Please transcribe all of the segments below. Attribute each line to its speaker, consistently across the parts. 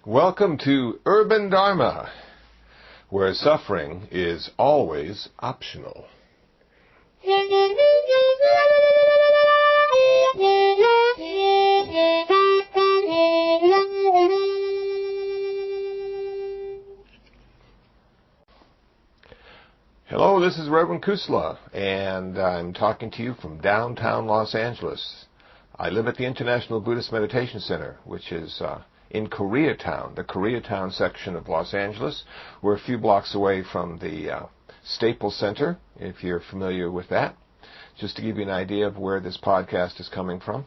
Speaker 1: Welcome to Urban Dharma, where suffering is always optional. Hello, this is Reverend Kusala, and I'm talking to you from downtown Los Angeles. I live at the International Buddhist Meditation Center, which is in Koreatown, the Koreatown section of Los Angeles. We're a few blocks away from the Staples Center, if you're familiar with that. Just to give you an idea of where this podcast is coming from.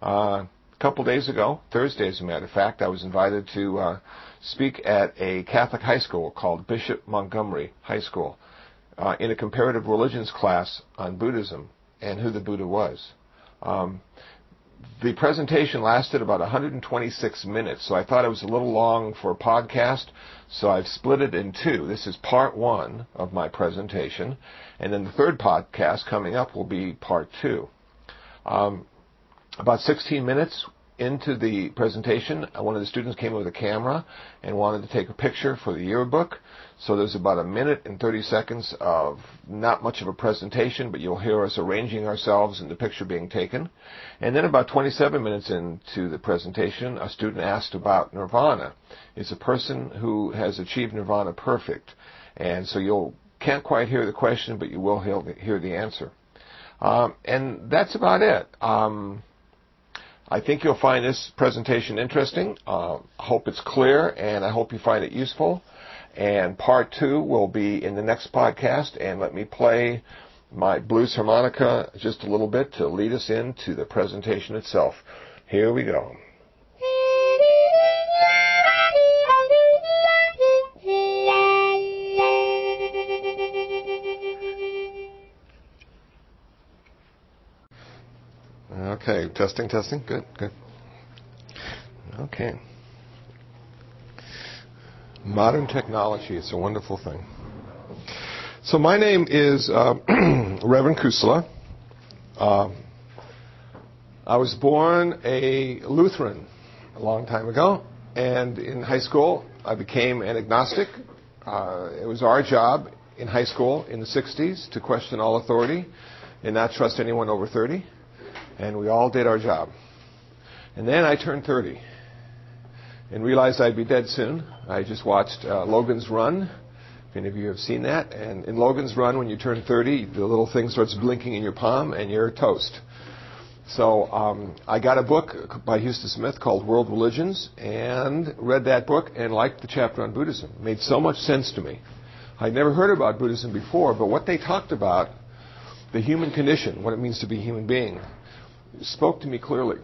Speaker 1: A couple days ago, Thursday as a matter of fact, I was invited to speak at a Catholic high school called Bishop Montgomery High School in a comparative religions class on Buddhism and who the Buddha was. The presentation lasted about 126 minutes, so I thought it was a little long for a podcast, so I've split it in two. This is part one of my presentation, and then the third podcast coming up will be part two. About 16 minutes into the presentation, one of the students came with a camera and wanted to take a picture for the yearbook. So there's about a minute and 30 seconds of not much of a presentation, but you'll hear us arranging ourselves and the picture being taken. And then about 27 minutes into the presentation, a student asked about nirvana. Is a person who has achieved nirvana perfect? And so you can't quite hear the question, but you will hear the answer. And that's about it. I think you'll find this presentation interesting. I hope it's clear, and I hope you find it useful. And part two will be in the next podcast, and let me play my blues harmonica just a little bit to lead us into the presentation itself. Here we go. Okay, testing. Good. Okay. Modern technology, it's a wonderful thing. So my name is Reverend Kusala. I was born a Lutheran a long time ago, and in high school I became an agnostic. It was our job in high school in the 60s to question all authority and not trust anyone over 30. And we all did our job. And then I turned 30 and realized I'd be dead soon. I just watched Logan's Run, if any of you have seen that. And in Logan's Run, when you turn 30, the little thing starts blinking in your palm and you're toast. So I got a book by Houston Smith called World Religions and read that book and liked the chapter on Buddhism. It made so much sense to me. I'd never heard about Buddhism before, but what they talked about, the human condition, what it means to be a human being, spoke to me clearly.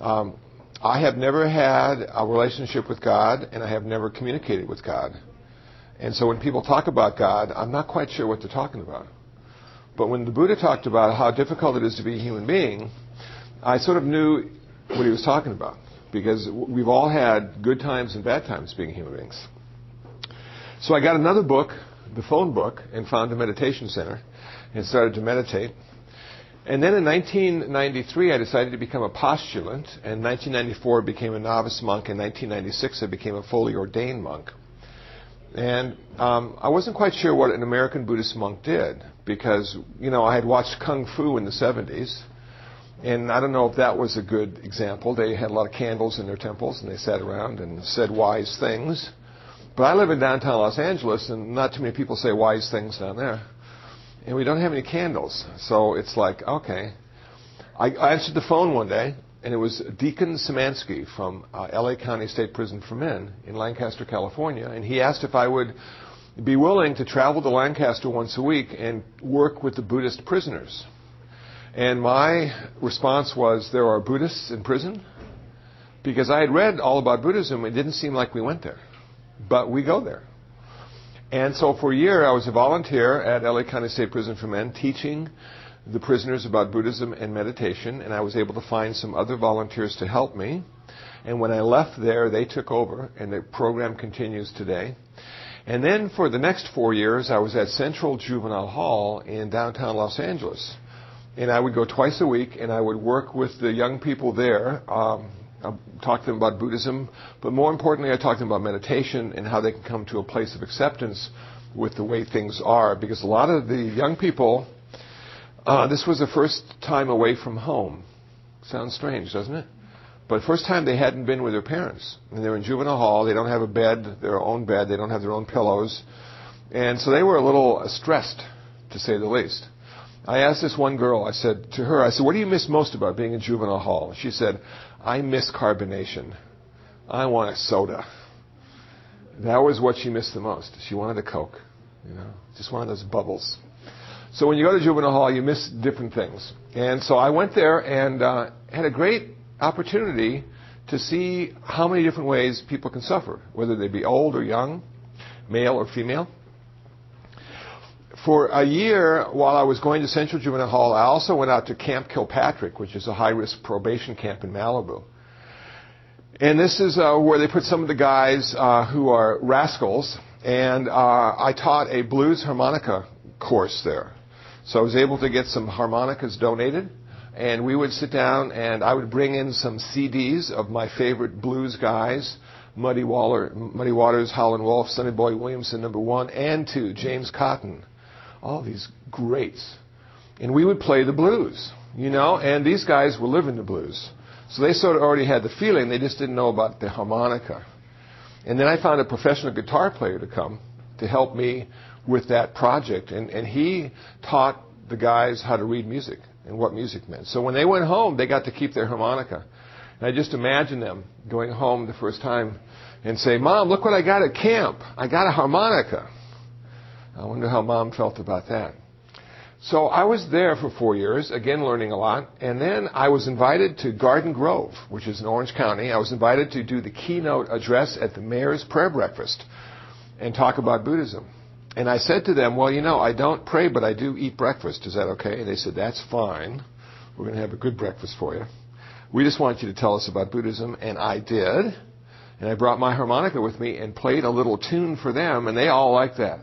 Speaker 1: I have never had a relationship with God, and I have never communicated with God. And so when people talk about God, I'm not quite sure what they're talking about. But when the Buddha talked about how difficult it is to be a human being, I sort of knew what he was talking about, because we've all had good times and bad times being human beings. So I got another book, the phone book, and found a meditation center and started to meditate. And then in 1993, I decided to become a postulant. In 1994, I became a novice monk. In 1996, I became a fully ordained monk. And I wasn't quite sure what an American Buddhist monk did because, I had watched Kung Fu in the 70s. And I don't know if that was a good example. They had a lot of candles in their temples, and they sat around and said wise things. But I live in downtown Los Angeles, and not too many people say wise things down there. And we don't have any candles. So it's like, okay. I answered the phone one day, and it was Deacon Szymanski from L.A. County State Prison for Men in Lancaster, California. And he asked if I would be willing to travel to Lancaster once a week and work with the Buddhist prisoners. And my response was, there are Buddhists in prison? Because I had read all about Buddhism. It didn't seem like we went there. But we go there. And so for a year, I was a volunteer at L.A. County State Prison for Men, teaching the prisoners about Buddhism and meditation, and I was able to find some other volunteers to help me. And when I left there, they took over, and the program continues today. And then for the next 4 years, I was at Central Juvenile Hall in downtown Los Angeles. And I would go twice a week, and I would work with the young people there, talk to them about Buddhism, but more importantly, I talked to them about meditation and how they can come to a place of acceptance with the way things are. Because a lot of the young people, this was the first time away from home. Sounds strange, doesn't it? But first time they hadn't been with their parents. And they're in juvenile hall. They don't have a bed, their own bed. They don't have their own pillows. And so they were a little stressed, to say the least. I asked this one girl, I said, what do you miss most about being in juvenile hall? She said, I miss carbonation. I want a soda. That was what she missed the most. She wanted a Coke, just one of those bubbles. So when you go to juvenile hall, you miss different things. And so I went there and had a great opportunity to see how many different ways people can suffer, whether they be old or young, male or female. For a year, while I was going to Central Juvenile Hall, I also went out to Camp Kilpatrick, which is a high-risk probation camp in Malibu. And this is where they put some of the guys who are rascals. And I taught a blues harmonica course there. So I was able to get some harmonicas donated. And we would sit down, and I would bring in some CDs of my favorite blues guys, Muddy Waters, Howlin' Wolf, Sonny Boy Williamson, number 1 and 2, James Cotton. All these greats. And we would play the blues, and these guys were living the blues. So they sort of already had the feeling, they just didn't know about the harmonica. And then I found a professional guitar player to come to help me with that project. And he taught the guys how to read music and what music meant. So when they went home, they got to keep their harmonica. And I just imagine them going home the first time and say, Mom, look what I got at camp. I got a harmonica. I wonder how Mom felt about that. So I was there for 4 years, again learning a lot. And then I was invited to Garden Grove, which is in Orange County. I was invited to do the keynote address at the mayor's prayer breakfast and talk about Buddhism. And I said to them, well, I don't pray, but I do eat breakfast. Is that okay? And they said, that's fine. We're going to have a good breakfast for you. We just want you to tell us about Buddhism. And I did. And I brought my harmonica with me and played a little tune for them, and they all liked that.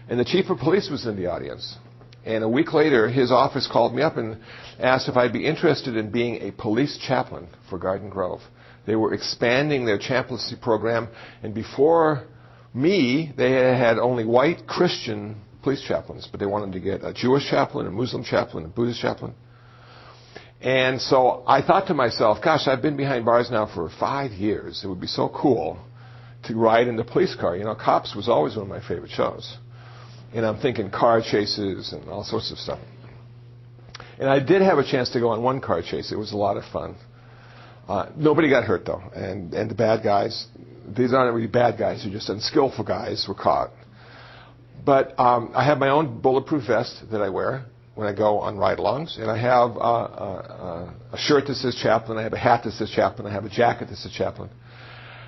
Speaker 1: And the chief of police was in the audience. And a week later, his office called me up and asked if I'd be interested in being a police chaplain for Garden Grove. They were expanding their chaplaincy program, and before me, they had only white Christian police chaplains, but they wanted to get a Jewish chaplain, a Muslim chaplain, a Buddhist chaplain. And so I thought to myself, gosh, I've been behind bars now for 5 years. It would be so cool to ride in the police car. Cops was always one of my favorite shows. And I'm thinking car chases and all sorts of stuff. And I did have a chance to go on one car chase. It was a lot of fun. Nobody got hurt, though. And the bad guys, these aren't really bad guys. They're just unskillful guys were caught. But I have my own bulletproof vest that I wear when I go on ride-alongs. And I have a shirt that says chaplain. I have a hat that says chaplain. I have a jacket that says chaplain.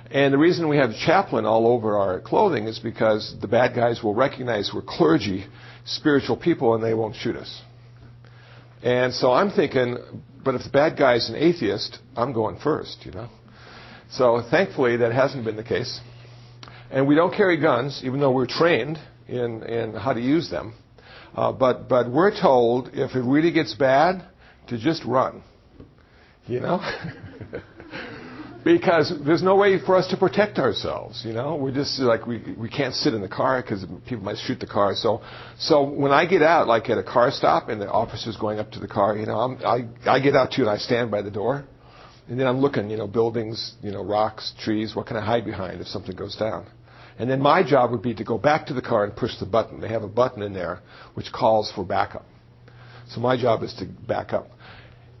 Speaker 1: And the reason we have chaplain all over our clothing is because the bad guys will recognize we're clergy, spiritual people, and they won't shoot us. And so I'm thinking, but if the bad guy's an atheist, I'm going first, So thankfully, that hasn't been the case. And we don't carry guns, even though we're trained in how to use them. But we're told if it really gets bad, to just run, Because there's no way for us to protect ourselves, We're just like, we can't sit in the car because people might shoot the car. So when I get out, like at a car stop and the officer's going up to the car, I get out too and I stand by the door. And then I'm looking, buildings, rocks, trees, what can I hide behind if something goes down? And then my job would be to go back to the car and push the button. They have a button in there which calls for backup. So my job is to back up.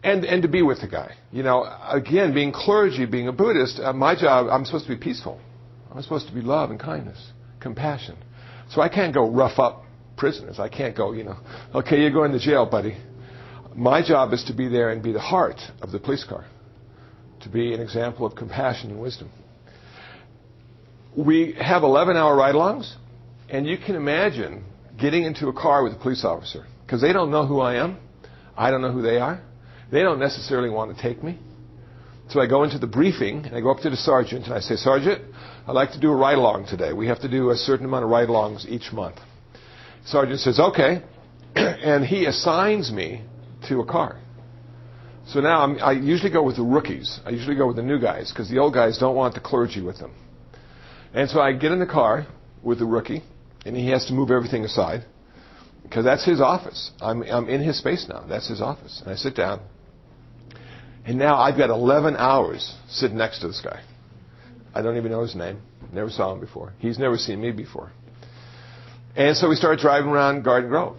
Speaker 1: And to be with the guy. Again, being clergy, being a Buddhist, my job, I'm supposed to be peaceful. I'm supposed to be love and kindness, compassion. So I can't go rough up prisoners. I can't go, okay, you're going to jail, buddy. My job is to be there and be the heart of the police car. To be an example of compassion and wisdom. We have 11-hour ride-alongs, and you can imagine getting into a car with a police officer. Because they don't know who I am. I don't know who they are. They don't necessarily want to take me. So I go into the briefing, and I go up to the sergeant, and I say, Sergeant, I'd like to do a ride-along today. We have to do a certain amount of ride-alongs each month. Sergeant says, okay, and he assigns me to a car. So now I usually go with the rookies. I usually go with the new guys, because the old guys don't want the clergy with them. And so I get in the car with the rookie, and he has to move everything aside, because that's his office. I'm in his space now. That's his office. And I sit down. And now I've got 11 hours sitting next to this guy. I don't even know his name. Never saw him before. He's never seen me before. And so we start driving around Garden Grove.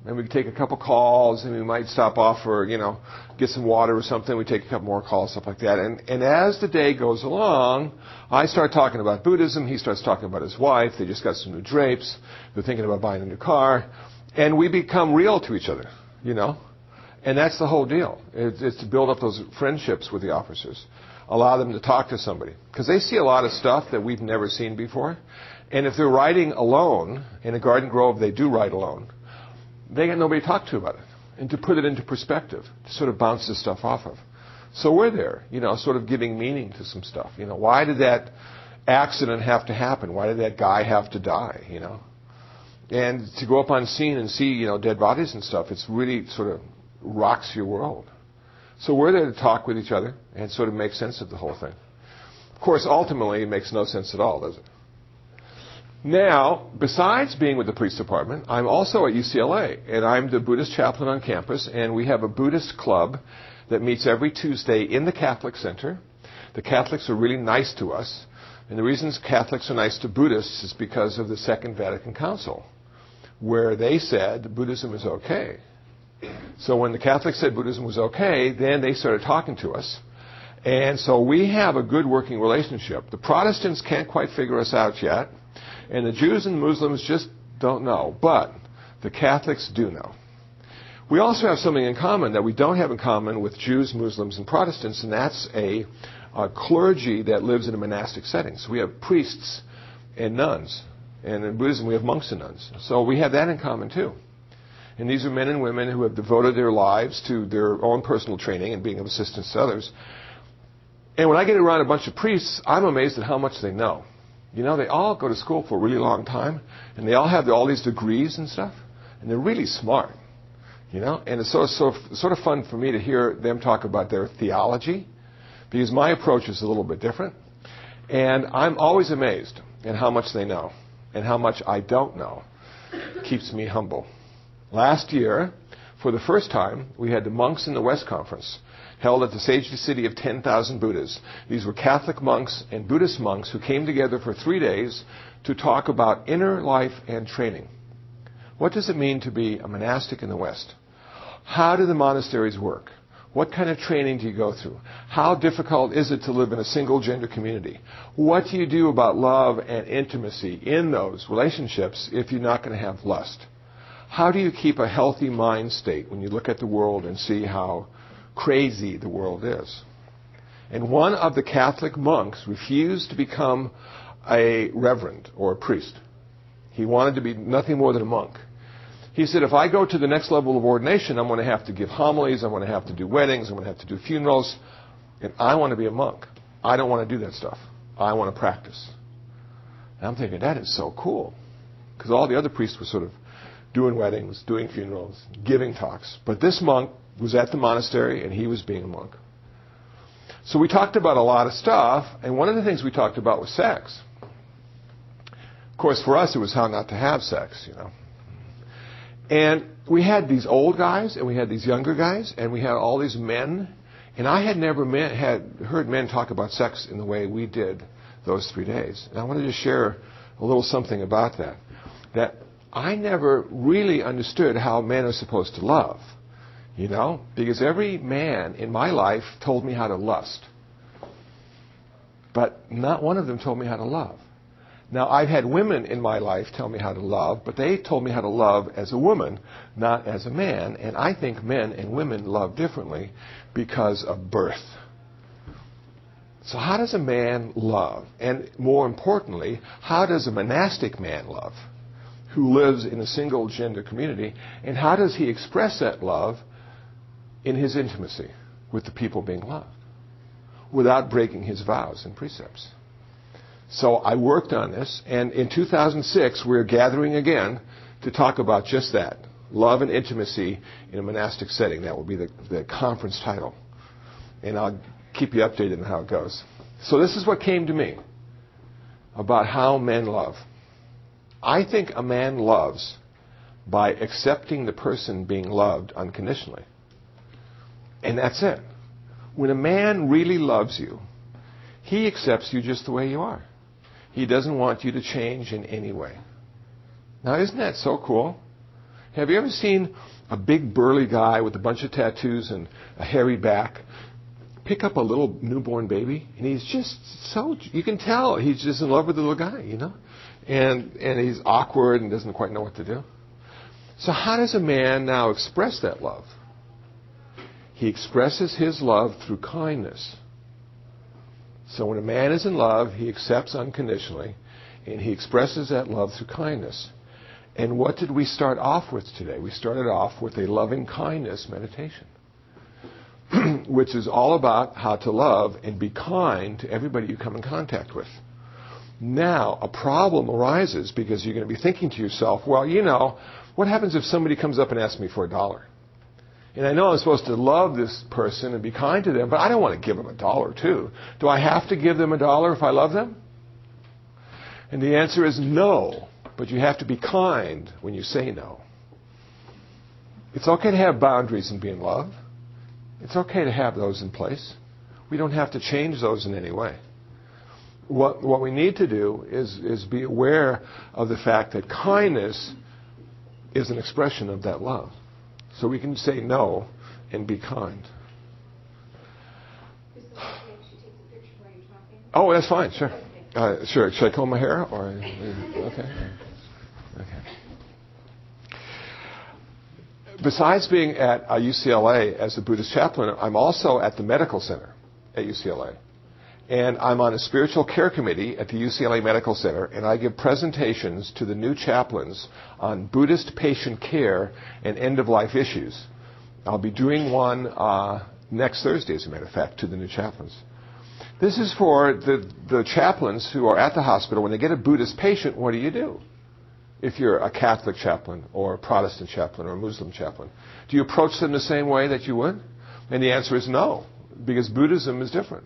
Speaker 1: And we take a couple calls, and we might stop off for, get some water or something. We take a couple more calls, stuff like that. And as the day goes along, I start talking about Buddhism. He starts talking about his wife. They just got some new drapes. They're thinking about buying a new car. And we become real to each other, And that's the whole deal. It's to build up those friendships with the officers. Allow them to talk to somebody. Because they see a lot of stuff that we've never seen before. And if they're riding alone, in a Garden Grove they do ride alone, they got nobody to talk to about it. And to put it into perspective, to sort of bounce this stuff off of. So we're there, sort of giving meaning to some stuff. Why did that accident have to happen? Why did that guy have to die, And to go up on scene and see, dead bodies and stuff, it's really sort of rocks your world. So we're there to talk with each other and sort of make sense of the whole thing. Of course, ultimately, it makes no sense at all, does it? Now, besides being with the police department, I'm also at UCLA, and I'm the Buddhist chaplain on campus, and we have a Buddhist club that meets every Tuesday in the Catholic Center. The Catholics are really nice to us, and the reasons Catholics are nice to Buddhists is because of the Second Vatican Council, where they said Buddhism is okay. So when the Catholics said Buddhism was okay, then they started talking to us. And so we have a good working relationship. The Protestants can't quite figure us out yet, and the Jews and Muslims just don't know. But the Catholics do know. We also have something in common that we don't have in common with Jews, Muslims, and Protestants, and that's a clergy that lives in a monastic setting. So we have priests and nuns. And in Buddhism, we have monks and nuns. So we have that in common, too. And these are men and women who have devoted their lives to their own personal training and being of assistance to others. And when I get around a bunch of priests, I'm amazed at how much they know. They all go to school for a really long time, and they all have all these degrees and stuff, and they're really smart, And it's sort of fun for me to hear them talk about their theology, because my approach is a little bit different. And I'm always amazed at how much they know and how much I don't know. It keeps me humble. Last year, for the first time, we had the Monks in the West Conference, held at the Sage City of 10,000 Buddhas. These were Catholic monks and Buddhist monks who came together for 3 days to talk about inner life and training. What does it mean to be a monastic in the West? How do the monasteries work? What kind of training do you go through? How difficult is it to live in a single-gender community? What do you do about love and intimacy in those relationships if you're not going to have lust? How do you keep a healthy mind state when you look at the world and see how crazy the world is? And one of the Catholic monks refused to become a reverend or a priest. He wanted to be nothing more than a monk. He said, if I go to the next level of ordination, I'm going to have to give homilies, I'm going to have to do weddings, I'm going to have to do funerals, and I want to be a monk. I don't want to do that stuff. I want to practice. And I'm thinking, that is so cool. Because all the other priests were sort of doing weddings, doing funerals, giving talks. But this monk was at the monastery, and he was being a monk. So we talked about a lot of stuff, and one of the things we talked about was sex. Of course, for us, it was how not to have sex, And we had these old guys, and we had these younger guys, and we had all these men. And I had never heard men talk about sex in the way we did those 3 days. And I wanted to share a little something about that. That I never really understood how men are supposed to love, because every man in my life told me how to lust. But not one of them told me how to love. Now, I've had women in my life tell me how to love, but they told me how to love as a woman, not as a man. And I think men and women love differently because of birth. So how does a man love? And more importantly, how does a monastic man love who lives in a single gender community? And how does he express that love in his intimacy with the people being loved? without breaking his vows and precepts. So I worked on this, and in 2006 we're gathering again to talk about just that, love and intimacy in a monastic setting. That will be the conference title. And I'll keep you updated on how it goes. So this is what came to me about how men love. I think a man loves by accepting the person being loved unconditionally. And that's it. When a man really loves you, he accepts you just the way you are. He doesn't want you to change in any way. Now, isn't that so cool? Have you ever seen a big burly guy with a bunch of tattoos and a hairy back pick up a little newborn baby? And he's just so, you can tell he's just in love with the little guy, you know? And he's awkward and doesn't quite know what to do. So how does a man now express that love? He expresses his love through kindness. So when a man is in love, he accepts unconditionally, and he expresses that love through kindness. And what did we start off with today? We started off with a loving kindness meditation, which is all about how to love and be kind to everybody you come in contact with. Now, a problem arises because you're going to be thinking to yourself, well, you know, what happens if somebody comes up and asks me for $1? And I know I'm supposed to love this person and be kind to them, but I don't want to give them $1 too. Do I have to give them $1 if I love them? And the answer is no, but you have to be kind when you say no. It's okay to have boundaries and be in love. It's okay to have those in place. We don't have to change those in any way. What we need to do is be aware of the fact that kindness is an expression of that love. So we can say no and be kind. Oh, that's fine. Sure. Sure. Should I comb my hair? Or okay. Besides being at UCLA as a Buddhist chaplain, I'm also at the medical center at UCLA. And I'm on a spiritual care committee at the UCLA Medical Center, and I give presentations to the new chaplains on Buddhist patient care and end-of-life issues. I'll be doing one next Thursday, as a matter of fact, to the new chaplains. This is for the chaplains who are at the hospital. When they get a Buddhist patient, what do you do? If you're a Catholic chaplain or a Protestant chaplain or a Muslim chaplain, do you approach them the same way that you would? And the answer is no, because Buddhism is different.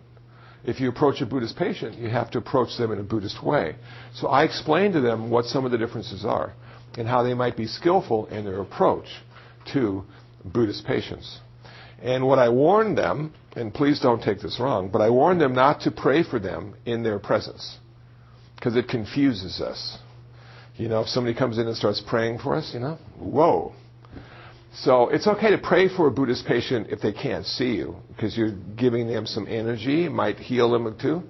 Speaker 1: If you approach a Buddhist patient, you have to approach them in a Buddhist way. So I explain to them what some of the differences are and how they might be skillful in their approach to Buddhist patients. And what I warn them, and please don't take this wrong, but I warn them not to pray for them in their presence, because it confuses us. You know, if somebody comes in and starts praying for us, you know, whoa. So it's okay to pray for a Buddhist patient if they can't see you, because you're giving them some energy. It might heal them too.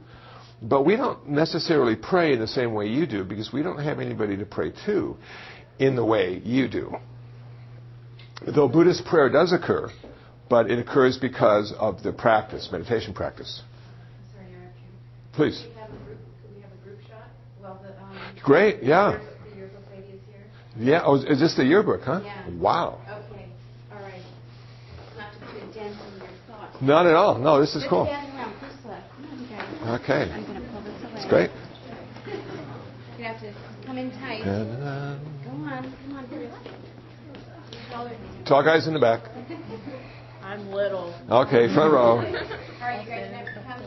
Speaker 1: But we don't necessarily pray in the same way you do, because we don't have anybody to pray to in the way you do. Though Buddhist prayer does occur, but it occurs because of the practice, meditation practice.
Speaker 2: Sorry to interrupt you.
Speaker 1: Please.
Speaker 2: Could we have a group shot? Well,
Speaker 1: Great, yeah.
Speaker 2: The yearbook lady is here.
Speaker 1: Yeah, oh, is this the yearbook, huh?
Speaker 2: Yeah.
Speaker 1: Wow.
Speaker 2: Okay, all right. Not to put a dent in your thoughts.
Speaker 1: Not at all. No, this is cool.
Speaker 2: Stand around, push left. Come on, you guys.
Speaker 1: Okay.
Speaker 2: I'm going to pull this away.
Speaker 1: It's great.
Speaker 2: You have to come in tight.
Speaker 1: Da-da-da.
Speaker 2: Go on, Bruce.
Speaker 1: Tall guys in the back.
Speaker 3: I'm little.
Speaker 1: Okay, front row.
Speaker 2: All right, you guys have to come.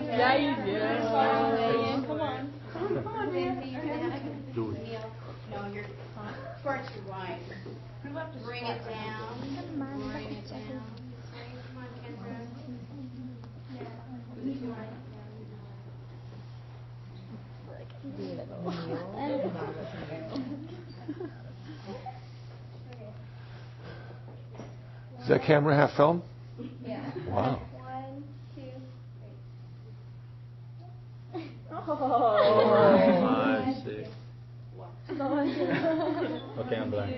Speaker 3: Yeah, you do. Come on.
Speaker 2: No, you're towards your right. Bring it down. Bring it down. Come on, Kendra.
Speaker 1: Does that camera have film?
Speaker 2: Yeah.
Speaker 1: Wow.
Speaker 2: 1, 2, 3.
Speaker 3: Oh.
Speaker 4: 5, 6. Okay, I'm done.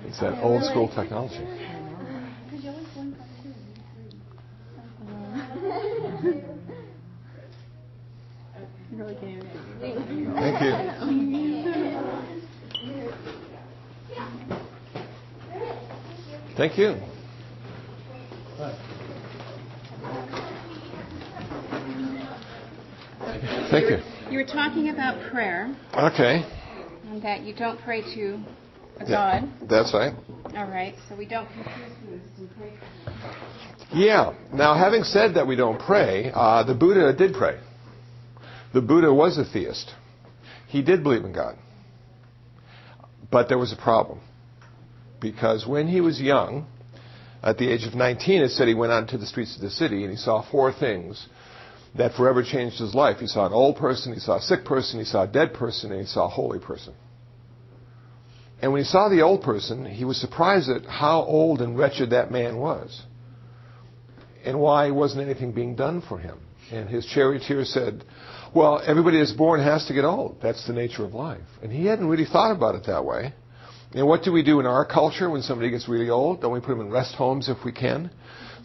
Speaker 1: It's that old school technology. Thank you. Thank you. Thank you.
Speaker 2: You were talking about prayer,
Speaker 1: Okay.
Speaker 2: and that you don't pray to a God.
Speaker 1: That's right.
Speaker 2: All right, so we don't confuse Buddhists and pray.
Speaker 1: Yeah. Now, having said that we don't pray, the Buddha did pray. The Buddha was a theist. He did believe in God. But there was a problem. Because when he was young, at the age of 19, it said he went out into the streets of the city and he saw 4 things that forever changed his life. He saw an old person, he saw a sick person, he saw a dead person, and he saw a holy person. And when he saw the old person, he was surprised at how old and wretched that man was. And why wasn't anything being done for him. And his charioteer said, well, everybody that's born has to get old. That's the nature of life. And he hadn't really thought about it that way. And what do we do in our culture when somebody gets really old? Don't we put them in rest homes if we can,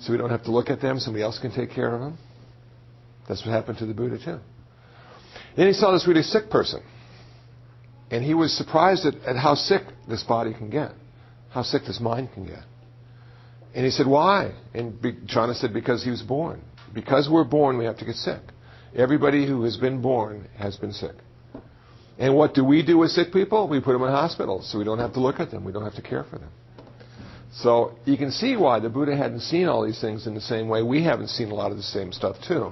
Speaker 1: so we don't have to look at them, somebody else can take care of them? That's what happened to the Buddha too. Then he saw this really sick person. And he was surprised at how sick this body can get, how sick this mind can get. And he said, why? And Chana said, because he was born. Because we're born, we have to get sick. Everybody who has been born has been sick. And what do we do with sick people? We put them in hospitals so we don't have to look at them. We don't have to care for them. So you can see why the Buddha hadn't seen all these things in the same way. We haven't seen a lot of the same stuff too.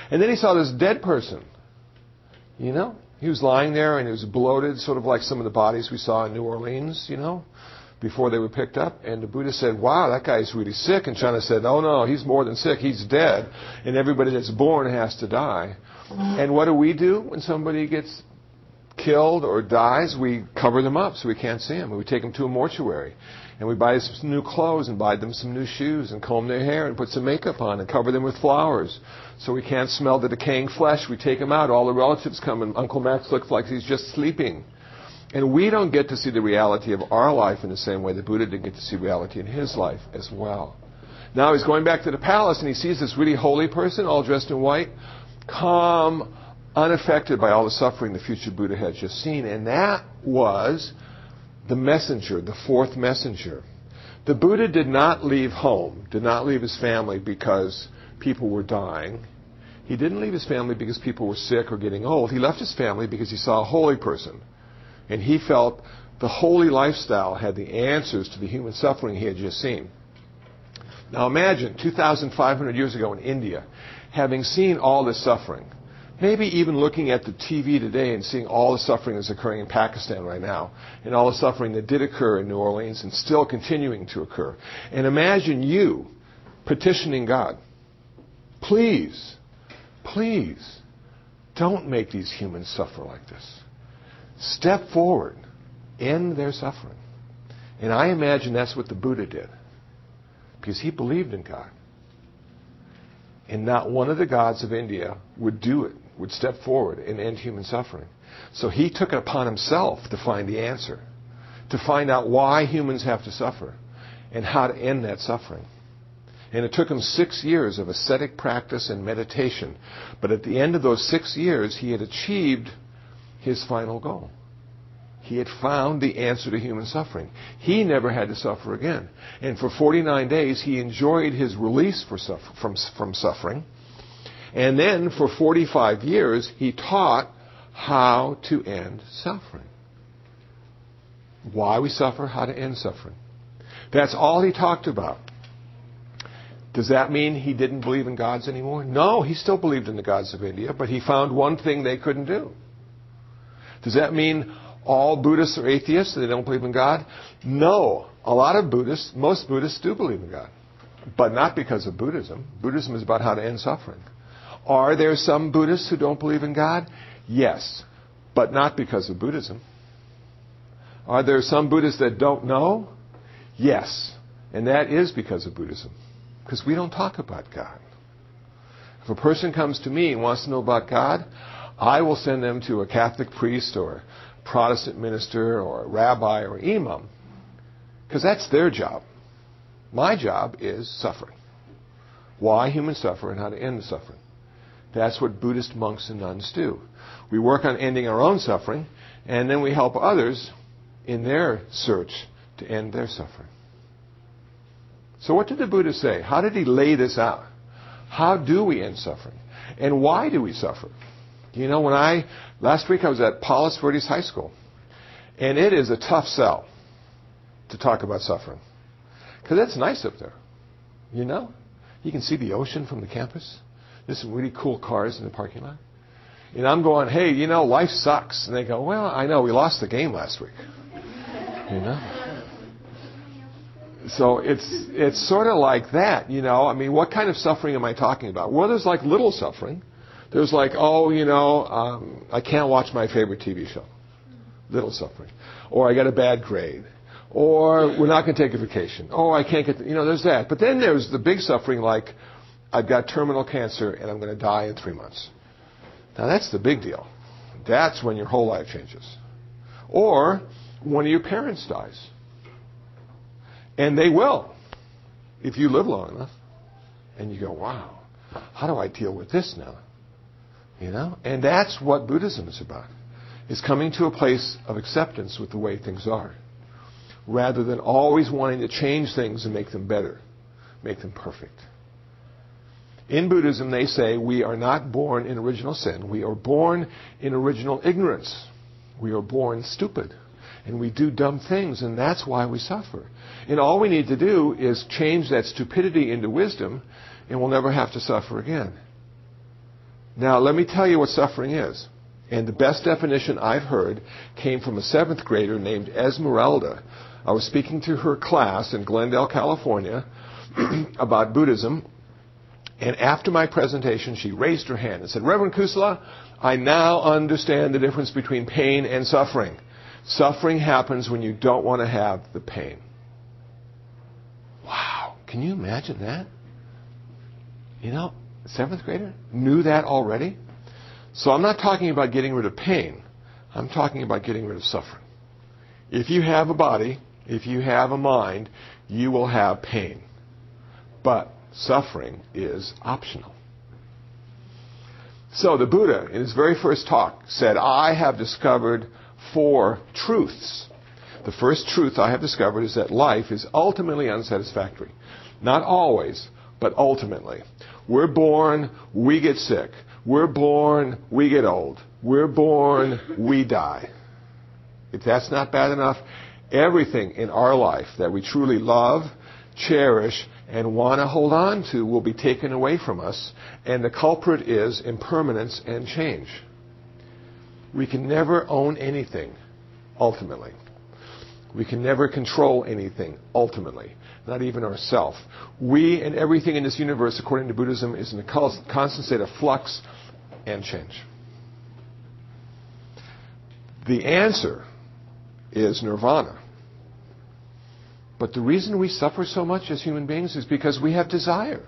Speaker 1: And then he saw this dead person. You know, he was lying there and he was bloated, sort of like some of the bodies we saw in New Orleans, you know, before they were picked up. And the Buddha said, wow, that guy's really sick. And Chana said, oh no, he's more than sick. He's dead. And everybody that's born has to die. And what do we do when somebody gets killed or dies? We cover them up so we can't see them. We take them to a mortuary. And we buy some new clothes and buy them some new shoes and comb their hair and put some makeup on and cover them with flowers so we can't smell the decaying flesh. We take them out. All the relatives come and Uncle Max looks like he's just sleeping. And we don't get to see the reality of our life in the same way the Buddha didn't get to see reality in his life as well. Now he's going back to the palace and he sees this really holy person all dressed in white, calm, unaffected by all the suffering the future Buddha had just seen. And that was the messenger, the 4th messenger. The Buddha did not leave home, did not leave his family because people were dying. He didn't leave his family because people were sick or getting old. He left his family because he saw a holy person. And he felt the holy lifestyle had the answers to the human suffering he had just seen. Now imagine 2,500 years ago in India, having seen all this suffering, maybe even looking at the TV today and seeing all the suffering that's occurring in Pakistan right now, and all the suffering that did occur in New Orleans and still continuing to occur. And imagine you petitioning God, please, please, don't make these humans suffer like this. Step forward, end their suffering. And I imagine that's what the Buddha did, because he believed in God. And not one of the gods of India would do it, would step forward and end human suffering. So he took it upon himself to find the answer, to find out why humans have to suffer and how to end that suffering. And it took him 6 years of ascetic practice and meditation. But at the end of those 6 years, he had achieved his final goal. He had found the answer to human suffering. He never had to suffer again. And for 49 days, he enjoyed his release from suffering. And then for 45 years, he taught how to end suffering. Why we suffer, how to end suffering. That's all he talked about. Does that mean he didn't believe in gods anymore? No, he still believed in the gods of India, but he found one thing they couldn't do. Does that mean all Buddhists are atheists and they don't believe in God? No. A lot of Buddhists, most Buddhists do believe in God. But not because of Buddhism. Buddhism is about how to end suffering. Are there some Buddhists who don't believe in God? Yes. But not because of Buddhism. Are there some Buddhists that don't know? Yes. And that is because of Buddhism. Because we don't talk about God. If a person comes to me and wants to know about God, I will send them to a Catholic priest or a Protestant minister or a rabbi or imam. Because that's their job. My job is suffering. Why humans suffer and how to end the suffering. That's what Buddhist monks and nuns do. We work on ending our own suffering, and then we help others in their search to end their suffering. So what did the Buddha say? How did he lay this out? How do we end suffering? And why do we suffer? You know, last week I was at Palos Verdes High School, and it is a tough sell to talk about suffering. Because it's nice up there, you know? You can see the ocean from the campus. There's some really cool cars in the parking lot. And I'm going, hey, you know, life sucks. And they go, well, I know, we lost the game last week. You know? So it's sort of like that, you know. I mean, what kind of suffering am I talking about? Well, there's like little suffering. There's like, oh, you know, I can't watch my favorite TV show. Little suffering. Or I got a bad grade. Or we're not going to take a vacation. Oh, I can't get, there's that. But then there's the big suffering like I've got terminal cancer and I'm going to die in 3 months. Now that's the big deal. That's when your whole life changes. Or one of your parents dies. And they will, if you live long enough. And you go, wow, how do I deal with this now? You know? And that's what Buddhism is about. Is coming to a place of acceptance with the way things are. Rather than always wanting to change things and make them better. Make them perfect. In Buddhism, they say we are not born in original sin. We are born in original ignorance. We are born stupid. And we do dumb things, and that's why we suffer. And all we need to do is change that stupidity into wisdom, and we'll never have to suffer again. Now, let me tell you what suffering is. And the best definition I've heard came from a 7th grader named Esmeralda. I was speaking to her class in Glendale, California, about Buddhism. And after my presentation, she raised her hand and said, Reverend Kusala, I now understand the difference between pain and suffering. Suffering happens when you don't want to have the pain. Wow. Can you imagine that? 7th grader knew that already? So I'm not talking about getting rid of pain. I'm talking about getting rid of suffering. If you have a body, if you have a mind, you will have pain. But suffering is optional. So the Buddha, in his very first talk, said, I have discovered 4 truths. The first truth I have discovered is that life is ultimately unsatisfactory. Not always, but ultimately. We're born, we get sick. We're born, we get old. We're born, we die. If that's not bad enough, everything in our life that we truly love, cherish, and want to hold on to will be taken away from us, and the culprit is impermanence and change. We can never own anything, ultimately. We can never control anything, ultimately, not even ourselves. We and everything in this universe, according to Buddhism, is in a constant state of flux and change. The answer is nirvana. But the reason we suffer so much as human beings is because we have desire.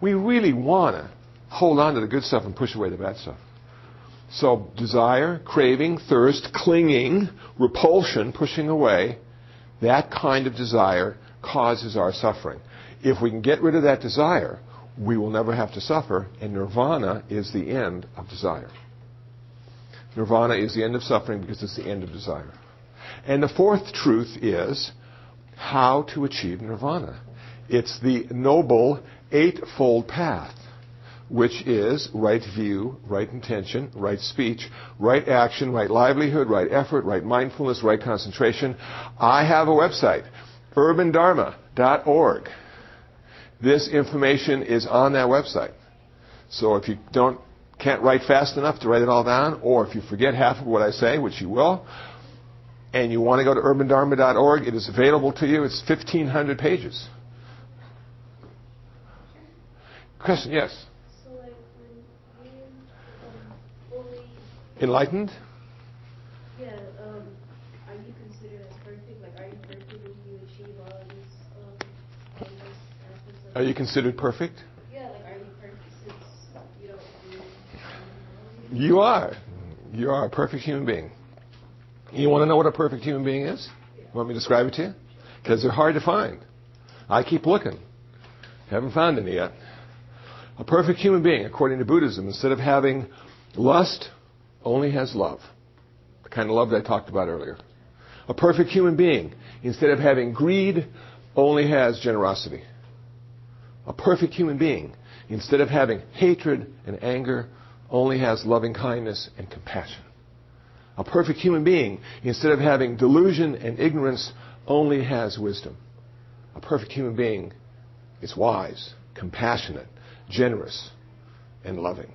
Speaker 1: We really want to hold on to the good stuff and push away the bad stuff. So desire, craving, thirst, clinging, repulsion, pushing away, that kind of desire causes our suffering. If we can get rid of that desire, we will never have to suffer, and nirvana is the end of desire. Nirvana is the end of suffering because it's the end of desire. And the 4th truth is how to achieve nirvana. It's the noble 8-fold path, which is right view, right intention, right speech, right action, right livelihood, right effort, right mindfulness, right concentration. I have a website, urbandharma.org. This information is on that website. So if you can't write fast enough to write it all down, or if you forget half of what I say, which you will, and you want to go to urbandharma.org, it is available to you. It's 1,500 pages. Question? Yes?
Speaker 4: So, like, when you're fully
Speaker 1: enlightened?
Speaker 4: Yeah, are you considered as perfect? Like, are you perfect when you achieve all of these aspects of
Speaker 1: Are you considered perfect?
Speaker 4: Yeah, like, are you perfect since you don't do
Speaker 1: You are. You are a perfect human being. You want to know what a perfect human being is? You want me to describe it to you? Because they're hard to find. I keep looking. Haven't found any yet. A perfect human being, according to Buddhism, instead of having lust, only has love. The kind of love that I talked about earlier. A perfect human being, instead of having greed, only has generosity. A perfect human being, instead of having hatred and anger, only has loving kindness and compassion. A perfect human being, instead of having delusion and ignorance, only has wisdom. A perfect human being is wise, compassionate, generous, and loving.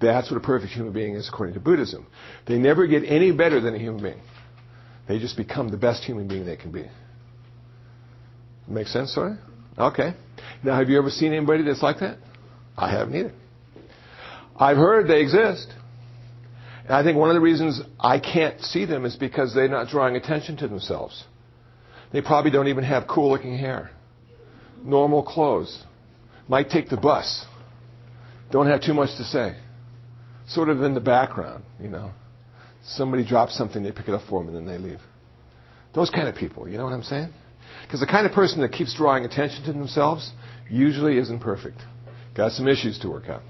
Speaker 1: That's what a perfect human being is according to Buddhism. They never get any better than a human being. They just become the best human being they can be. Make sense, sorry? Okay. Now, have you ever seen anybody that's like that? I haven't either. I've heard they exist. And I think one of the reasons I can't see them is because they're not drawing attention to themselves. They probably don't even have cool-looking hair. Normal clothes. Might take the bus. Don't have too much to say. Sort of in the background, you know. Somebody drops something, they pick it up for them, and then they leave. Those kind of people, you know what I'm saying? Because the kind of person that keeps drawing attention to themselves usually isn't perfect. Got some issues to work out.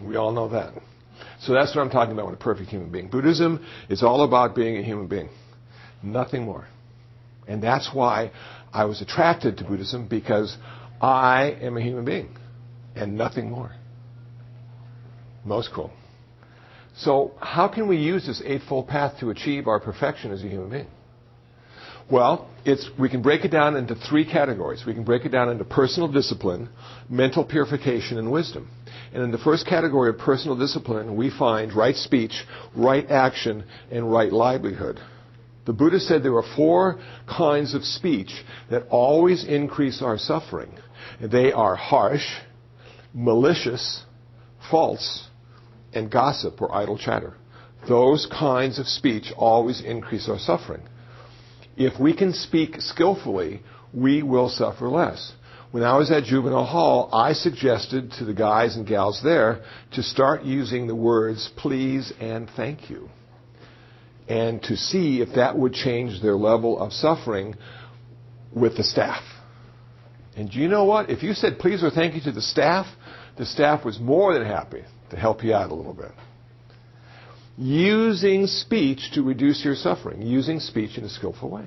Speaker 1: We all know that. So that's what I'm talking about with a perfect human being. Buddhism is all about being a human being. Nothing more. And that's why I was attracted to Buddhism, because I am a human being and nothing more. Most cool. So how can we use this Eightfold Path to achieve our perfection as a human being? Well, we can break it down into three categories. We can break it down into personal discipline, mental purification, and wisdom. And in the first category of personal discipline, we find right speech, right action, and right livelihood. The Buddha said there are 4 kinds of speech that always increase our suffering. They are harsh, malicious, false, and gossip or idle chatter. Those kinds of speech always increase our suffering. If we can speak skillfully, we will suffer less. When I was at juvenile hall, I suggested to the guys and gals there to start using the words please and thank you, and to see if that would change their level of suffering with the staff. And do you know what? If you said please or thank you to the staff was more than happy to help you out a little bit. Using speech to reduce your suffering. Using speech in a skillful way.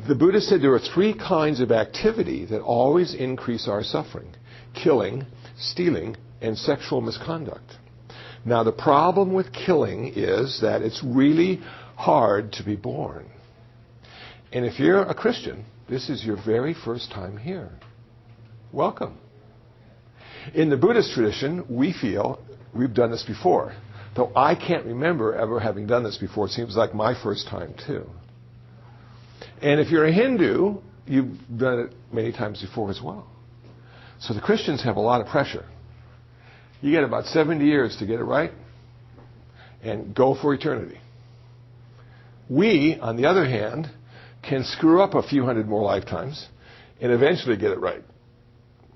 Speaker 1: The Buddha said there are 3 kinds of activity that always increase our suffering. Killing, stealing, and sexual misconduct. Now the problem with killing is that it's really hard to be born. And if you're a Christian, this is your very first time here. Welcome. In the Buddhist tradition, we feel we've done this before. Though I can't remember ever having done this before. It seems like my first time too. And if you're a Hindu, you've done it many times before as well. So the Christians have a lot of pressure. You get about 70 years to get it right and go for eternity. We, on the other hand, can screw up a few hundred more lifetimes and eventually get it right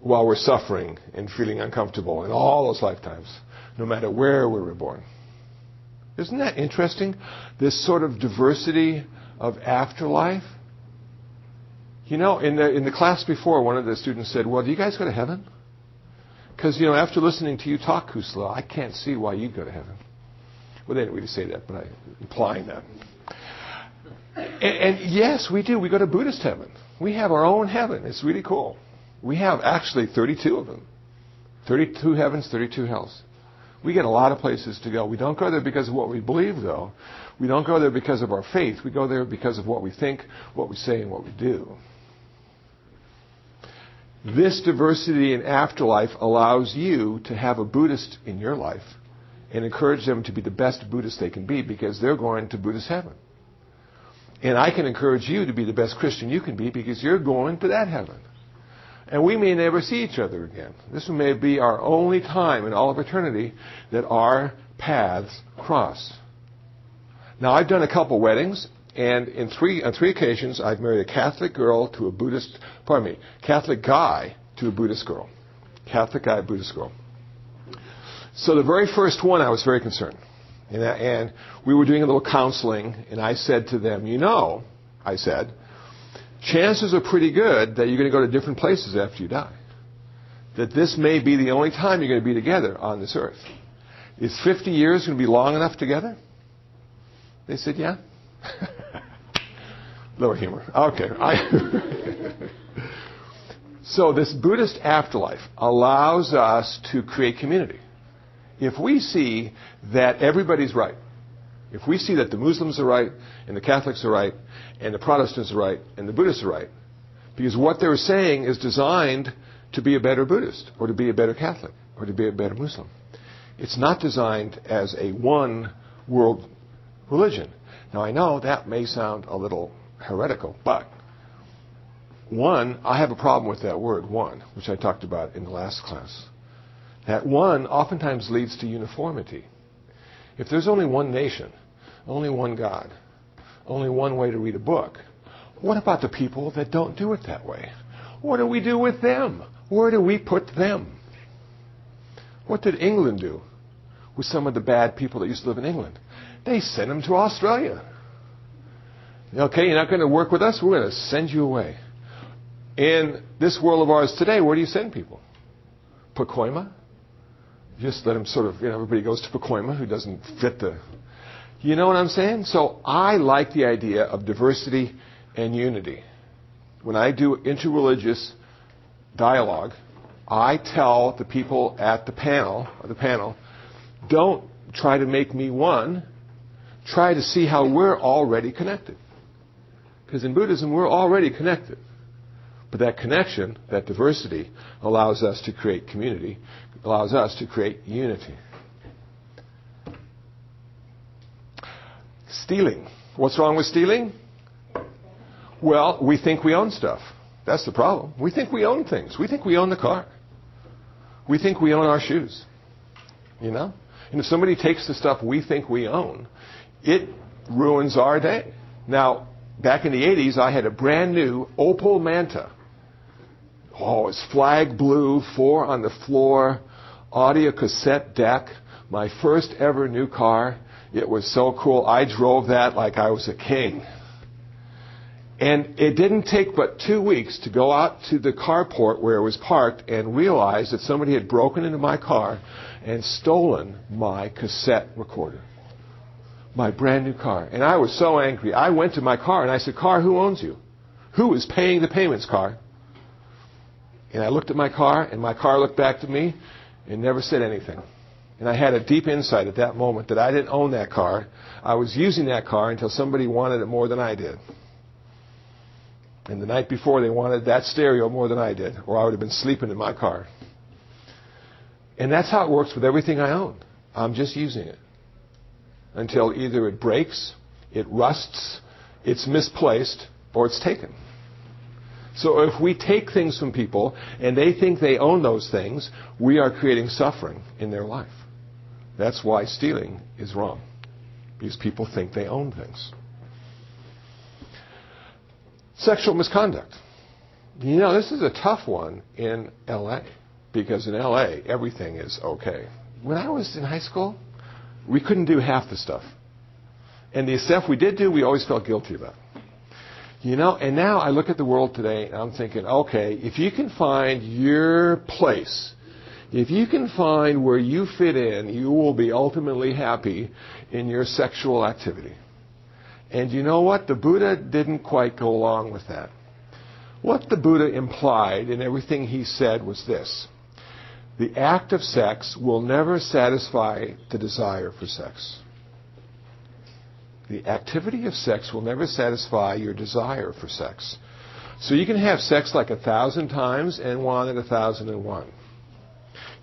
Speaker 1: while we're suffering and feeling uncomfortable in all those lifetimes, no matter where we were born. Isn't that interesting? This sort of diversity of afterlife. You know, in the class before, one of the students said, well, do you guys go to heaven? Because, you know, after listening to you talk, Kusala, I can't see why you'd go to heaven. Well, they didn't really say that, but I'm implying that. And yes, we do. We go to Buddhist heaven. We have our own heaven. It's really cool. We have actually 32 of them. 32 heavens, 32 hells. We get a lot of places to go. We don't go there because of what we believe, though. We don't go there because of our faith. We go there because of what we think, what we say, and what we do. This diversity in afterlife allows you to have a Buddhist in your life and encourage them to be the best Buddhist they can be because they're going to Buddhist heaven. And I can encourage you to be the best Christian you can be because you're going to that heaven. And we may never see each other again. This may be our only time in all of eternity that our paths cross. Now, I've done a couple weddings, and on three occasions, I've married a Catholic girl to a Catholic guy to a Buddhist girl. Catholic guy, Buddhist girl. So the very first one, I was very concerned. And we were doing a little counseling, and I said to them, I said, chances are pretty good that you're going to go to different places after you die. That this may be the only time you're going to be together on this earth. Is 50 years going to be long enough together? They said, yeah. Little humor. Okay. So this Buddhist afterlife allows us to create community. If we see that everybody's right, if we see that the Muslims are right, and the Catholics are right, and the Protestants are right, and the Buddhists are right, because what they're saying is designed to be a better Buddhist, or to be a better Catholic, or to be a better Muslim. It's not designed as a one world religion. Now I know that may sound a little heretical, but one, I have a problem with that word, one, which I talked about in the last class. That one oftentimes leads to uniformity. If there's only one nation, only one God, only one way to read a book, what about the people that don't do it that way? What do we do with them? Where do we put them? What did England do with some of the bad people that used to live in England? They sent them to Australia. Okay, you're not going to work with us? We're going to send you away. In this world of ours today, where do you send people? Pacoima? Just let them sort of, everybody goes to Pacoima who doesn't fit the... You know what I'm saying? So I like the idea of diversity and unity. When I do interreligious dialogue, I tell the people at the panel, don't try to make me one. Try to see how we're already connected. Because in Buddhism, we're already connected. But that connection, that diversity, allows us to create community, allows us to create unity. Stealing. What's wrong with stealing? Well, we think we own stuff. That's the problem. We think we own things. We think we own the car. We think we own our shoes. And if somebody takes the stuff we think we own, it ruins our day. Now, back in the 80s, I had a brand new Opel Manta. Oh, it's flag blue, 4 on the floor, audio cassette deck, my first ever new car. It was so cool. I drove that like I was a king. And it didn't take but 2 weeks to go out to the carport where it was parked and realize that somebody had broken into my car and stolen my cassette recorder. My brand new car. And I was so angry. I went to my car and I said, "Car, who owns you? Who is paying the payments, car?" And I looked at my car, and my car looked back to me and never said anything. And I had a deep insight at that moment that I didn't own that car. I was using that car until somebody wanted it more than I did. And the night before, they wanted that stereo more than I did, or I would have been sleeping in my car. And that's how it works with everything I own. I'm just using it until either it breaks, it rusts, it's misplaced, or it's taken. So if we take things from people and they think they own those things, we are creating suffering in their life. That's why stealing is wrong, because people think they own things. Sexual misconduct. This is a tough one in L.A., because in L.A. everything is okay. When I was in high school, we couldn't do half the stuff. And the stuff we did do, we always felt guilty about. And now I look at the world today and I'm thinking, okay, if you can find your place, if you can find where you fit in, you will be ultimately happy in your sexual activity. And you know what? The Buddha didn't quite go along with that. What the Buddha implied in everything he said was this: the act of sex will never satisfy the desire for sex. The activity of sex will never satisfy your desire for sex. So you can have sex like 1,000 times and want it 1,001.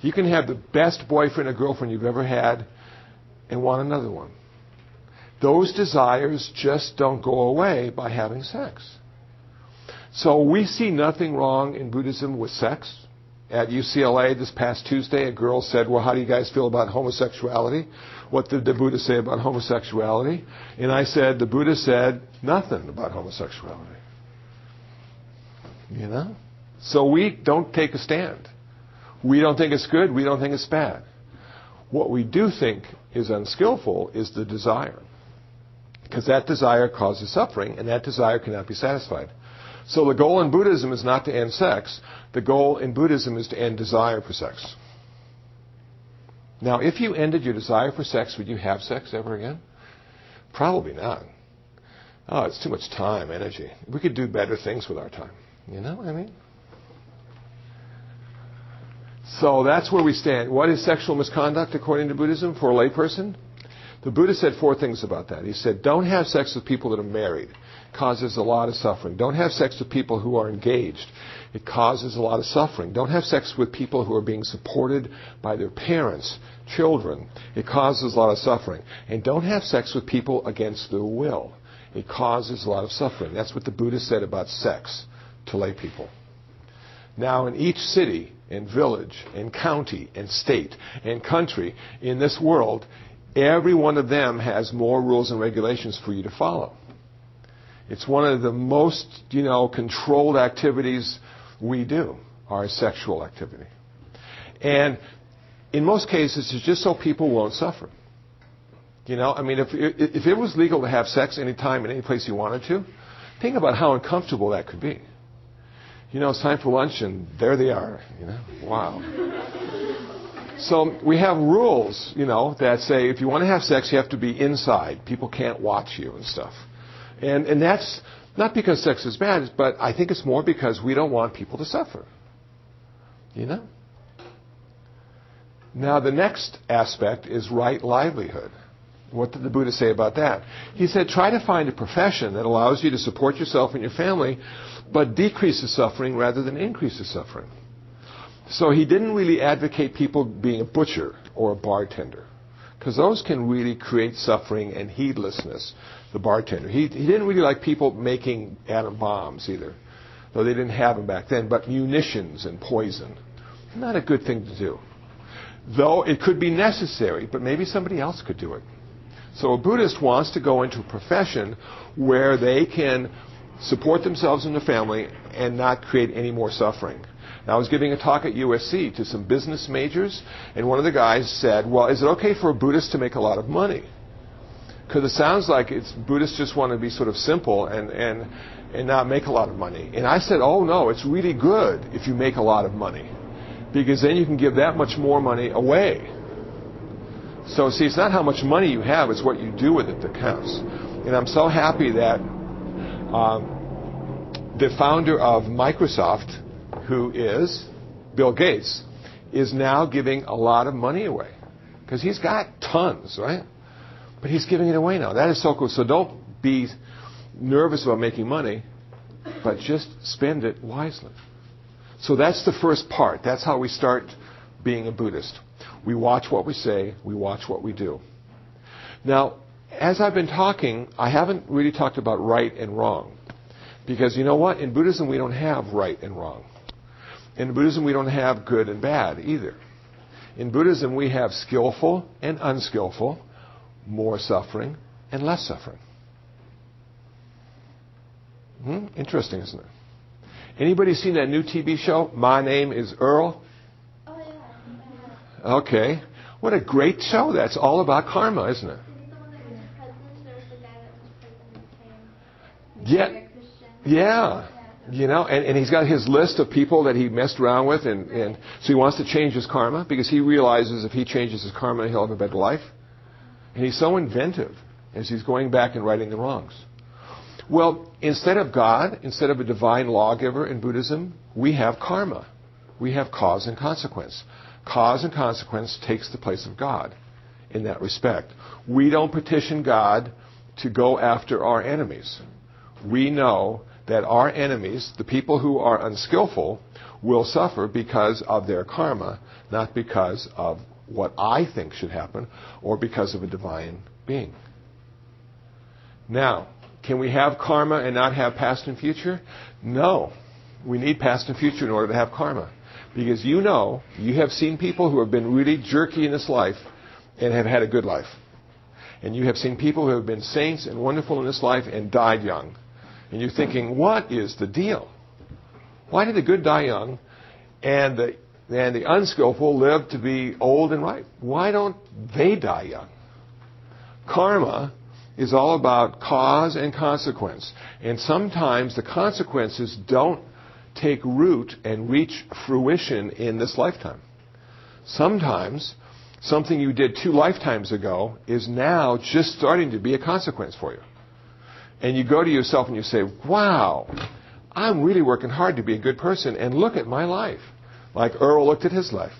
Speaker 1: You can have the best boyfriend or girlfriend you've ever had and want another one. Those desires just don't go away by having sex. So we see nothing wrong in Buddhism with sex. At UCLA this past Tuesday, a girl said, "Well, how do you guys feel about homosexuality? What did the Buddha say about homosexuality?" And I said, the Buddha said nothing about homosexuality. So we don't take a stand. We don't think it's good. We don't think it's bad. What we do think is unskillful is the desire. Because that desire causes suffering, and that desire cannot be satisfied. So the goal in Buddhism is not to end sex. The goal in Buddhism is to end desire for sex. Now, if you ended your desire for sex, would you have sex ever again? Probably not. Oh, it's too much time, energy. We could do better things with our time. You know what I mean? So that's where we stand. What is sexual misconduct according to Buddhism for a layperson? The Buddha said 4 things about that. He said, don't have sex with people that are married. It causes a lot of suffering. Don't have sex with people who are engaged. It causes a lot of suffering. Don't have sex with people who are being supported by their parents, children. It causes a lot of suffering. And don't have sex with people against their will. It causes a lot of suffering. That's what the Buddha said about sex to lay people. Now, in each city and village and county and state and country in this world, every one of them has more rules and regulations for you to follow. It's one of the most, controlled activities we do, our sexual activity. And in most cases, it's just so people won't suffer. If it was legal to have sex anytime and any place you wanted to, think about how uncomfortable that could be. It's time for lunch and there they are, Wow. So we have rules, that say if you want to have sex, you have to be inside. People can't watch you and stuff. And that's not because sex is bad, but I think it's more because we don't want people to suffer. Now the next aspect is right livelihood. What did the Buddha say about that? He said, try to find a profession that allows you to support yourself and your family, but decreases suffering rather than increases suffering. So he didn't really advocate people being a butcher or a bartender, because those can really create suffering and heedlessness, the bartender. He didn't really like people making atom bombs either, though they didn't have them back then, but munitions and poison. Not a good thing to do. Though it could be necessary, but maybe somebody else could do it. So a Buddhist wants to go into a profession where they can support themselves and their family and not create any more suffering. Now, I was giving a talk at USC to some business majors, and one of the guys said, well, is it okay for a Buddhist to make a lot of money? Because it sounds like Buddhists just want to be sort of simple and not make a lot of money. And I said, oh, no, it's really good if you make a lot of money, because then you can give that much more money away. So, see, it's not how much money you have, it's what you do with it that counts. And I'm so happy that the founder of Microsoft, who is Bill Gates, is now giving a lot of money away. Because he's got tons, right? But he's giving it away now. That is so cool. So don't be nervous about making money, but just spend it wisely. So that's the first part. That's how we start being a Buddhist. We watch what we say, we watch what we do. Now, as I've been talking, I haven't really talked about right and wrong. Because you know what? In Buddhism, we don't have right and wrong. In Buddhism, we don't have good and bad either. In Buddhism, we have skillful and unskillful, more suffering and less suffering. Interesting, isn't it? Anybody seen that new TV show, My Name is Earl?
Speaker 4: Oh, yeah.
Speaker 1: Okay. What a great show. That's all about karma, isn't it?
Speaker 4: Is it the one that was president? There was the guy that was president.
Speaker 1: Yeah. Yeah. And he's got his list of people that he messed around with, and so he wants to change his karma, because he realizes if he changes his karma, he'll have a better life. And he's so inventive as he's going back and righting the wrongs. Well, instead of God, instead of a divine lawgiver in Buddhism, we have karma. We have cause and consequence. Cause and consequence takes the place of God in that respect. We don't petition God to go after our enemies. We know that our enemies, the people who are unskillful, will suffer because of their karma, not because of what I think should happen or because of a divine being. Now, can we have karma and not have past and future? No. We need past and future in order to have karma. Because you have seen people who have been really jerky in this life and have had a good life. And you have seen people who have been saints and wonderful in this life and died young. And you're thinking, what is the deal? Why did the good die young and the unskillful live to be old and ripe? Why don't they die young? Karma is all about cause and consequence. And sometimes the consequences don't take root and reach fruition in this lifetime. Sometimes something you did 2 lifetimes ago is now just starting to be a consequence for you. And you go to yourself and you say, wow, I'm really working hard to be a good person, and look at my life. Like Earl looked at his life.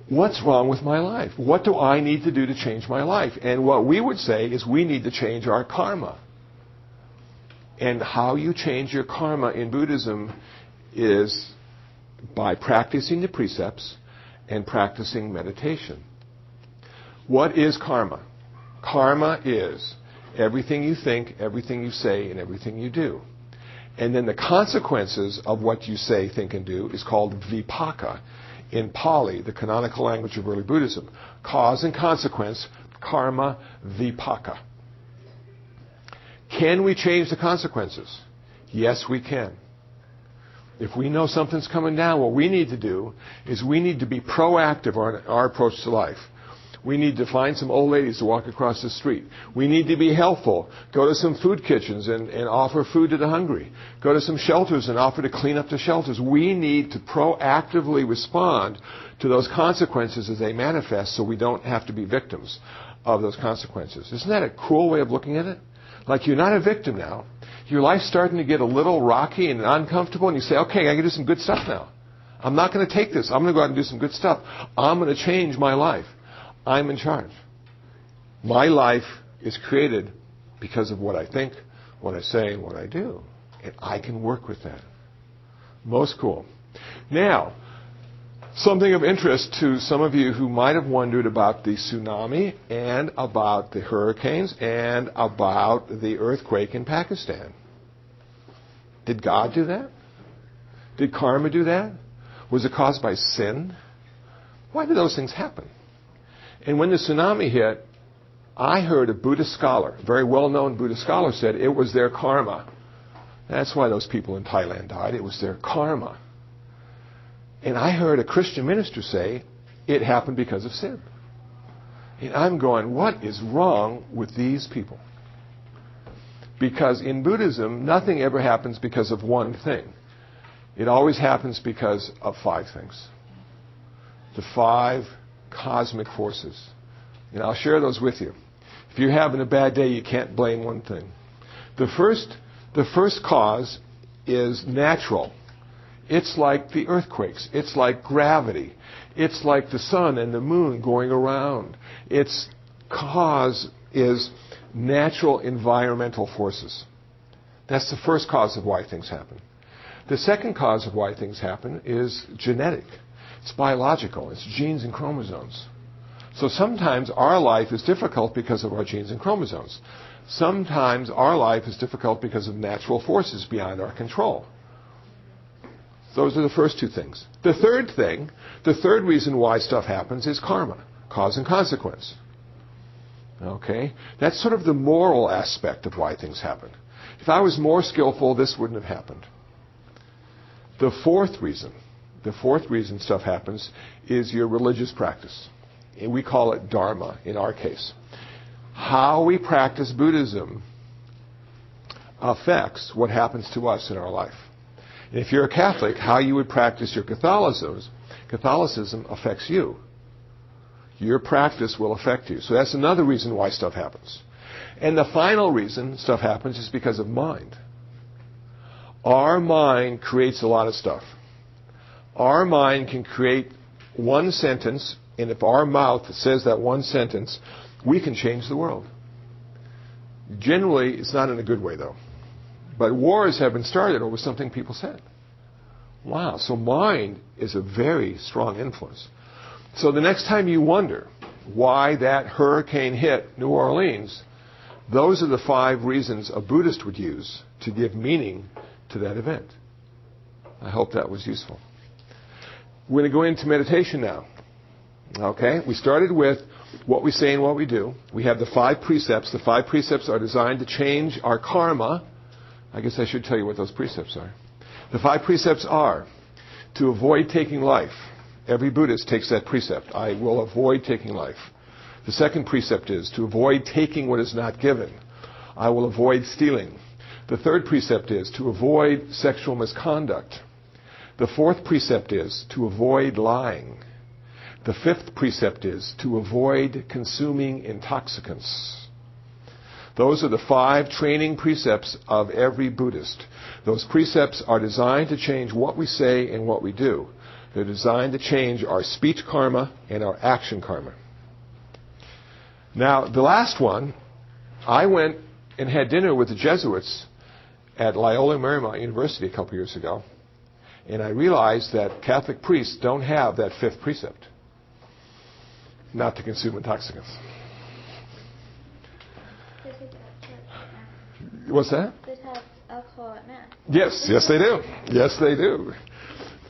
Speaker 1: What's wrong with my life? What do I need to do to change my life? And what we would say is we need to change our karma. And how you change your karma in Buddhism is by practicing the precepts and practicing meditation. What is karma? Karma is everything you think, everything you say, and everything you do. And then the consequences of what you say, think, and do is called vipaka. In Pali, the canonical language of early Buddhism, cause and consequence, karma, vipaka. Can we change the consequences? Yes, we can. If we know something's coming down, what we need to do is we need to be proactive on our approach to life. We need to find some old ladies to walk across the street. We need to be helpful. Go to some food kitchens and offer food to the hungry. Go to some shelters and offer to clean up the shelters. We need to proactively respond to those consequences as they manifest so we don't have to be victims of those consequences. Isn't that a cool way of looking at it? Like you're not a victim now. Your life's starting to get a little rocky and uncomfortable, and you say, okay, I can do some good stuff now. I'm not going to take this. I'm going to go out and do some good stuff. I'm going to change my life. I'm in charge. My life is created because of what I think, what I say, and what I do. And I can work with that. Most cool. Now, something of interest to some of you who might have wondered about the tsunami and about the hurricanes and about the earthquake in Pakistan. Did God do that? Did karma do that? Was it caused by sin? Why did those things happen? And when the tsunami hit, I heard a Buddhist scholar, a very well-known Buddhist scholar, said it was their karma. That's why those people in Thailand died. It was their karma. And I heard a Christian minister say it happened because of sin. And I'm going, what is wrong with these people? Because in Buddhism, nothing ever happens because of one thing. It always happens because of 5 things. The 5 cosmic forces. And I'll share those with you. If you're having a bad day, you can't blame one thing. The first cause is natural. It's like the earthquakes. It's like gravity. It's like the sun and the moon going around. Its cause is natural environmental forces. That's the first cause of why things happen. The second cause of why things happen is genetic. It's biological. It's genes and chromosomes. So sometimes our life is difficult because of our genes and chromosomes. Sometimes our life is difficult because of natural forces beyond our control. Those are the first 2 things. The third reason why stuff happens is karma, cause and consequence. Okay? That's sort of the moral aspect of why things happen. If I was more skillful, this wouldn't have happened. The fourth reason stuff happens is your religious practice. And we call it dharma in our case. How we practice Buddhism affects what happens to us in our life. And if you're a Catholic, how you would practice your Catholicism affects you. Your practice will affect you. So that's another reason why stuff happens. And the final reason stuff happens is because of mind. Our mind creates a lot of stuff. Our mind can create one sentence, and if our mouth says that one sentence, we can change the world. Generally, it's not in a good way, though. But wars have been started over something people said. Wow, so mind is a very strong influence. So the next time you wonder why that hurricane hit New Orleans, those are the 5 reasons a Buddhist would use to give meaning to that event. I hope that was useful. We're going to go into meditation now. Okay? We started with what we say and what we do. We have the 5 precepts. The 5 precepts are designed to change our karma. I guess I should tell you what those precepts are. The 5 precepts are to avoid taking life. Every Buddhist takes that precept. I will avoid taking life. The second precept is to avoid taking what is not given. I will avoid stealing. The third precept is to avoid sexual misconduct. The fourth precept is to avoid lying. The 5th precept is to avoid consuming intoxicants. Those are the 5 training precepts of every Buddhist. Those precepts are designed to change what we say and what we do. They're designed to change our speech karma and our action karma. Now, the last one, I went and had dinner with the Jesuits at Loyola Marymount University a couple years ago, and I realized that Catholic priests don't have that 5th precept, not to consume intoxicants. What's that?
Speaker 5: They have alcohol at Mass.
Speaker 1: Yes, they do. Yes, they do.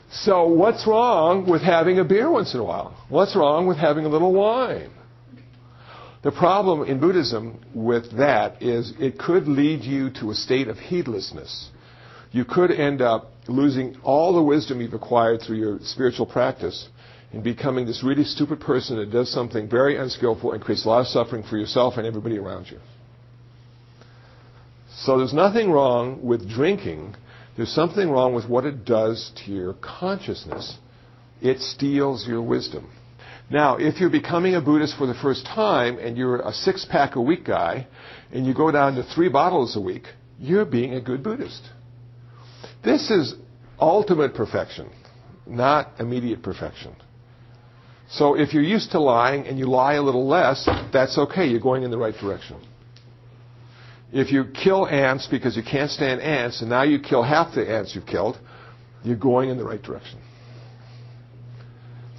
Speaker 1: So what's wrong with having a beer once in a while? What's wrong with having a little wine? The problem in Buddhism with that is it could lead you to a state of heedlessness. You could end up losing all the wisdom you've acquired through your spiritual practice and becoming this really stupid person that does something very unskillful and creates a lot of suffering for yourself and everybody around you. So there's nothing wrong with drinking. There's something wrong with what it does to your consciousness. It steals your wisdom. Now, if you're becoming a Buddhist for the first time and you're a 6-pack a week guy and you go down to 3 bottles a week, you're being a good Buddhist. This is ultimate perfection, not immediate perfection. So if you're used to lying and you lie a little less, that's okay. You're going in the right direction. If you kill ants because you can't stand ants and now you kill half the ants you've killed, you're going in the right direction.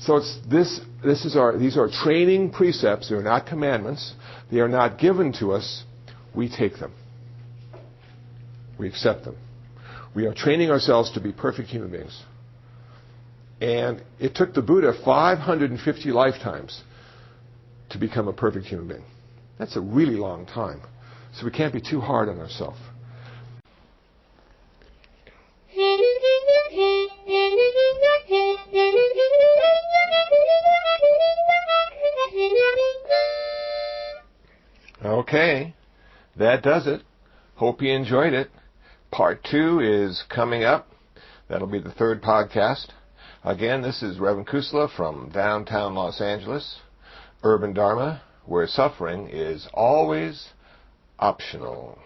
Speaker 1: So these are training precepts. They are not commandments. They are not given to us. We take them. We accept them. We are training ourselves to be perfect human beings. And it took the Buddha 550 lifetimes to become a perfect human being. That's a really long time. So we can't be too hard on ourselves. Okay, that does it. Hope you enjoyed it. Part 2 is coming up. That'll be the 3rd podcast. Again, this is Reverend Kusala from downtown Los Angeles, Urban Dharma, where suffering is always optional.